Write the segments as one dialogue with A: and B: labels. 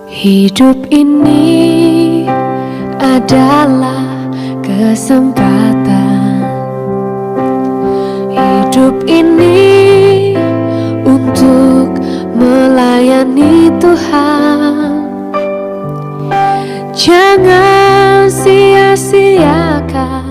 A: Hidup ini adalah kesempatan. Hidup ini untuk melayani Tuhan. Jangan sia-siakan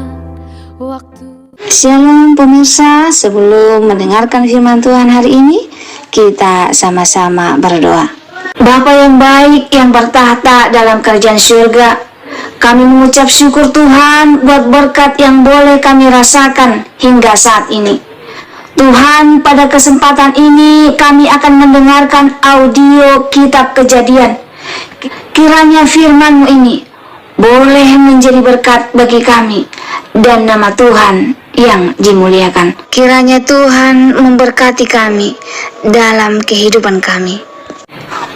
A: waktu.
B: Shalom pemirsa, sebelum mendengarkan firman Tuhan hari ini, kita sama-sama berdoa. Bapa yang baik yang bertahta dalam kerajaan surga, kami mengucap syukur Tuhan buat berkat yang boleh kami rasakan hingga saat ini. Tuhan, pada kesempatan ini kami akan mendengarkan audio kitab Kejadian. Kiranya firman-Mu ini boleh menjadi berkat bagi kami dan nama Tuhan yang dimuliakan. Kiranya Tuhan memberkati kami dalam kehidupan kami.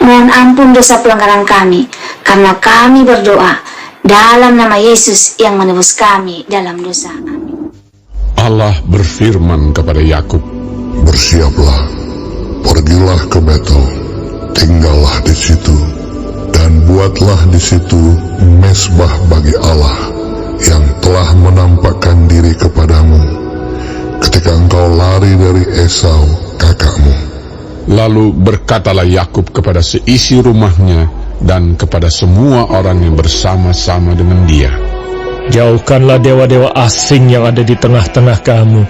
B: Mohon ampun dosa pelanggaran kami, karena kami berdoa dalam nama Yesus yang menebus kami dalam dosa. Amin.
C: Allah berfirman kepada Yakub,
D: "Bersiaplah, pergilah ke Betel, tinggallah di situ, dan buatlah di situ mezbah bagi Allah yang telah menampakkan diri kepadamu ketika engkau lari dari Esau kakakmu."
C: Lalu berkatalah Yakub kepada seisi rumahnya dan kepada semua orang yang bersama-sama dengan dia,
E: "Jauhkanlah dewa-dewa asing yang ada di tengah-tengah kamu.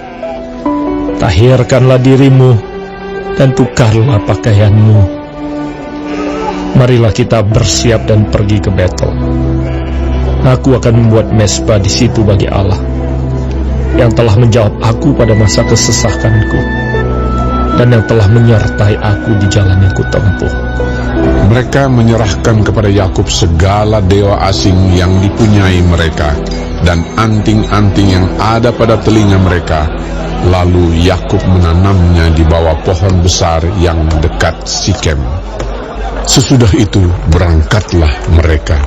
E: Tahirkanlah dirimu dan tukarlah pakaianmu. Marilah kita bersiap dan pergi ke Betel. Aku akan membuat mezbah di situ bagi Allah yang telah menjawab aku pada masa kesesakanku dan yang telah menyertai aku di jalan yang kutempuh."
C: Mereka menyerahkan kepada Yakub segala dewa asing yang dipunyai mereka dan anting-anting yang ada pada telinga mereka. Lalu Yakub menanamnya di bawah pohon besar yang dekat Sikem. Sesudah itu berangkatlah mereka,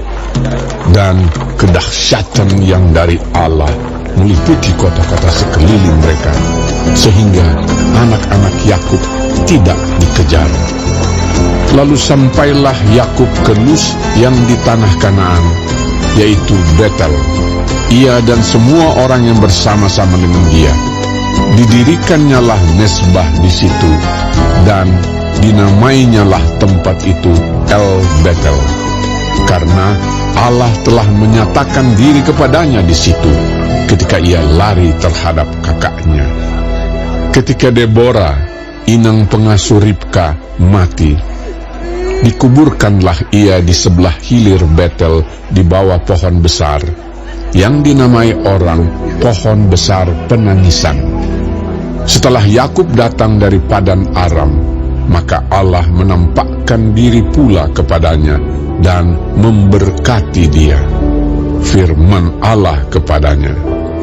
C: dan kedahsyatan yang dari Allah meliputi kota-kota sekeliling mereka, sehingga anak-anak Yakub tidak dikejar. Lalu sampailah Yakub ke Luz yang di tanah Kanaan, yaitu Betel, ia dan semua orang yang bersama-sama dengan dia. Didirikannya lah mezbah di situ, dan dinamainyalah tempat itu El Betel, karena Allah telah menyatakan diri kepadanya di situ ketika ia lari terhadap kakaknya. Ketika Deborah, inang pengasuh Ribka, mati, dikuburkanlah ia di sebelah hilir Betel di bawah pohon besar yang dinamai orang pohon besar penangisan. Setelah Yakub datang dari Padan Aram, maka Allah menampakkan diri pula kepadanya dan memberkati dia. Firman Allah kepadanya,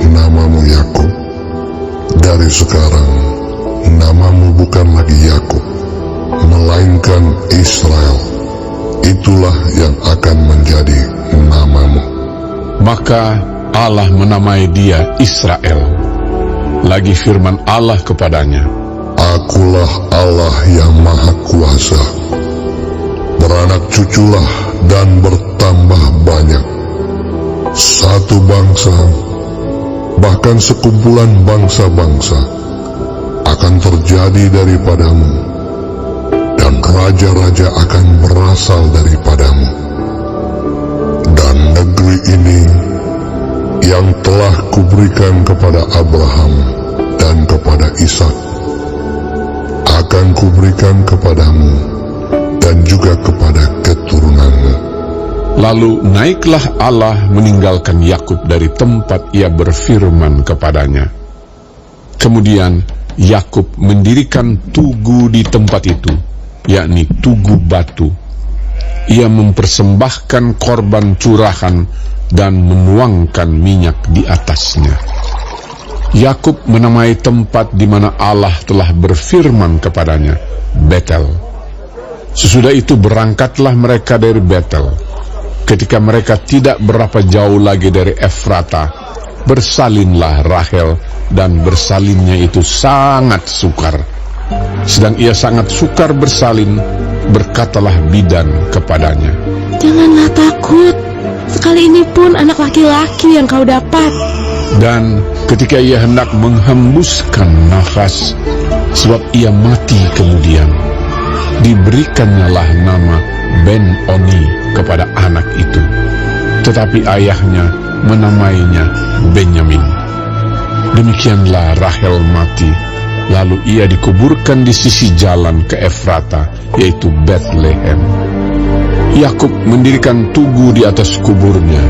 D: "Namamu Yakub, dari sekarang namamu bukan lagi Yakub, melainkan Israel. Itulah yang akan menjadi namamu."
C: Maka Allah menamai dia Israel. Lagi firman Allah kepadanya,
D: "Akulah Allah yang Maha Kuasa. Beranak cuculah dan bertambah banyak. Satu bangsa, bahkan sekumpulan bangsa-bangsa, akan terjadi daripadamu, dan raja-raja akan berasal daripadamu. Dan negeri ini yang telah kuberikan kepada Abraham dan kepada Ishak, akan kuberikan kepadamu dan juga kepada keturunanmu."
C: Lalu naiklah Allah meninggalkan Yakub dari tempat ia berfirman kepadanya. Kemudian Yakub mendirikan tugu di tempat itu, yakni tugu batu. Ia mempersembahkan korban curahan dan menuangkan minyak di atasnya. Yakub menamai tempat di mana Allah telah berfirman kepadanya Betel. Sesudah itu berangkatlah mereka dari Betel. Ketika mereka tidak berapa jauh lagi dari Efrata, bersalinlah Rahel, dan bersalinnya itu sangat sukar. Sedang ia sangat sukar bersalin, berkatalah bidan kepadanya,
A: Janganlah takut, sekali ini pun anak laki-laki yang kau dapat.
C: dan ketika ia hendak menghembuskan nafas, sebab ia mati kemudian, diberikannya nama Ben-Oni kepada anak itu, tetapi ayahnya menamainya Benyamin. Demikianlah Rahel mati, lalu ia dikuburkan di sisi jalan ke Efrata, yaitu Bethlehem. Yakub mendirikan tugu di atas kuburnya.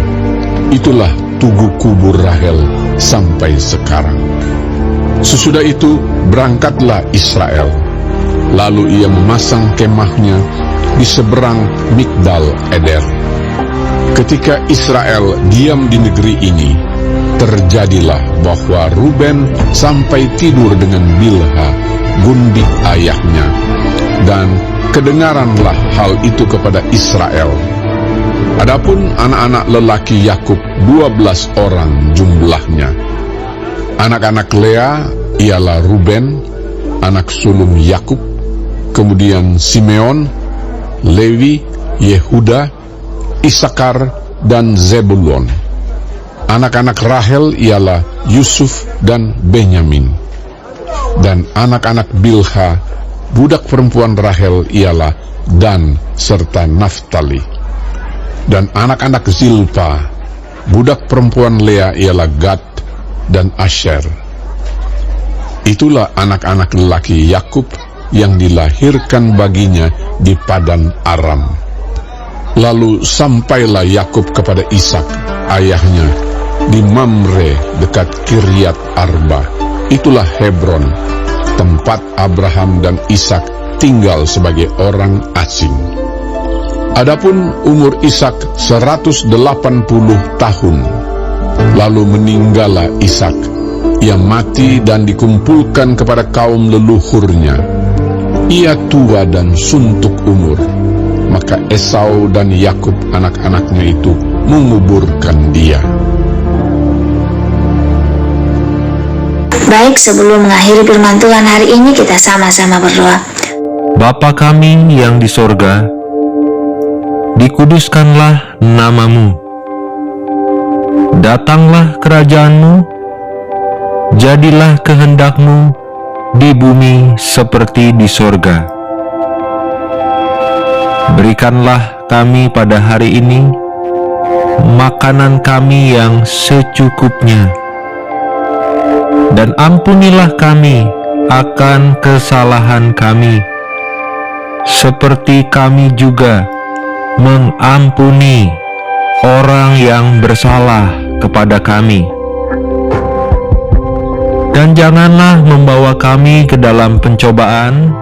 C: Itulah tugu kubur Rahel sampai sekarang. Sesudah itu berangkatlah Israel. Lalu ia memasang kemahnya di seberang Migdal Eder. Ketika Israel diam di negeri ini, terjadilah bahwa Ruben sampai tidur dengan Bilha, gundik ayahnya, dan kedengaranlah hal itu kepada Israel. Adapun anak-anak lelaki Yakub 12 orang jumlahnya. Anak-anak Lea ialah Ruben, anak sulung Yakub, kemudian Simeon, Lewi, Yehuda, Isakar, dan Zebulon. Anak-anak Rahel ialah Yusuf dan Benyamin. Dan anak-anak Bilha, budak perempuan Rahel, ialah Dan serta Naftali. Dan anak-anak Zilpa, budak perempuan Lea, ialah Gad dan Asher. Itulah anak-anak lelaki Yakub yang dilahirkan baginya di Padan Aram. Lalu sampailah Yakub kepada Ishak, ayahnya, di Mamre dekat Kiryat Arba. Itulah Hebron, tempat Abraham dan Ishak tinggal sebagai orang asing. Adapun umur Ishak 180 tahun. Lalu meninggallah Ishak. Ia mati dan dikumpulkan kepada kaum leluhurnya. Ia tua dan suntuk umur. Maka Esau dan Yakub anak-anaknya itu menguburkan dia.
B: Baik, sebelum mengakhiri firman Tuhan hari ini, kita sama-sama berdoa.
F: Bapa kami yang di sorga, dikuduskanlah namamu. Datanglah kerajaanmu, jadilah kehendakmu di bumi seperti di sorga. Berikanlah kami pada hari ini makanan kami yang secukupnya, dan ampunilah kami akan kesalahan kami, seperti kami juga mengampuni orang yang bersalah kepada kami. Dan janganlah membawa kami ke dalam pencobaan,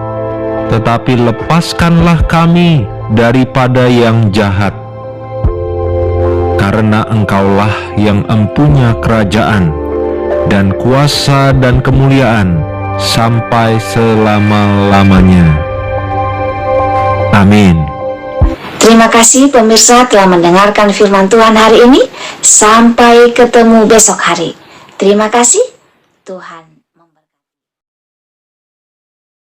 F: tetapi lepaskanlah kami daripada yang jahat. Karena Engkaulah yang empunya kerajaan dan kuasa dan kemuliaan sampai selama-lamanya. Amin.
B: Terima kasih pemirsa telah mendengarkan firman Tuhan hari ini. Sampai ketemu besok hari. Terima kasih, Tuhan.